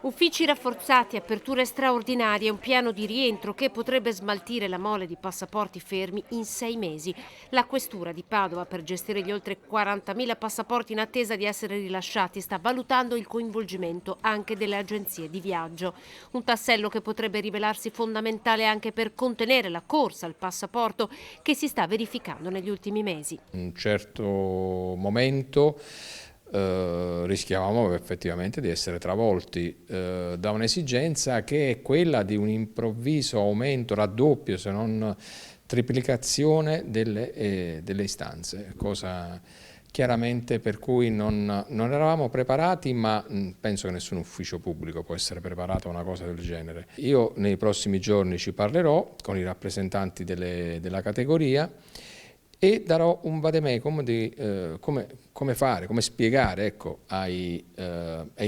Uffici rafforzati, aperture straordinarie, un piano di rientro che potrebbe smaltire la mole di passaporti fermi in 6 mesi. La questura di Padova, per gestire gli oltre 40.000 passaporti in attesa di essere rilasciati, sta valutando il coinvolgimento anche delle agenzie di viaggio. Un tassello che potrebbe rivelarsi fondamentale anche per contenere la corsa al passaporto che si sta verificando negli ultimi mesi. In un certo momento rischiavamo effettivamente di essere travolti da un'esigenza che è quella di un improvviso aumento, raddoppio se non triplicazione delle istanze, cosa chiaramente per cui non eravamo preparati, ma penso che nessun ufficio pubblico può essere preparato a una cosa del genere. Io nei prossimi giorni ci parlerò con i rappresentanti della categoria e darò un vademecum di come fare, come spiegare, ecco, ai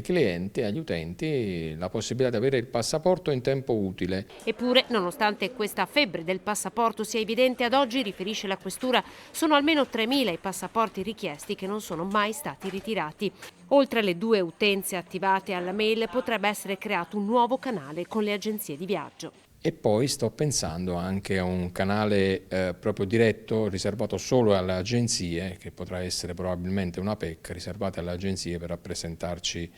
clienti, agli utenti la possibilità di avere il passaporto in tempo utile. Eppure, nonostante questa febbre del passaporto sia evidente ad oggi, riferisce la questura, sono almeno 3.000 i passaporti richiesti che non sono mai stati ritirati. Oltre alle 2 utenze attivate alla mail, potrebbe essere creato un nuovo canale con le agenzie di viaggio. E poi sto pensando anche a un canale proprio diretto, riservato solo alle agenzie, che potrà essere probabilmente una PEC, riservata alle agenzie per rappresentarci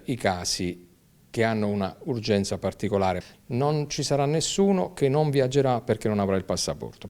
i casi che hanno una urgenza particolare. Non ci sarà nessuno che non viaggerà perché non avrà il passaporto.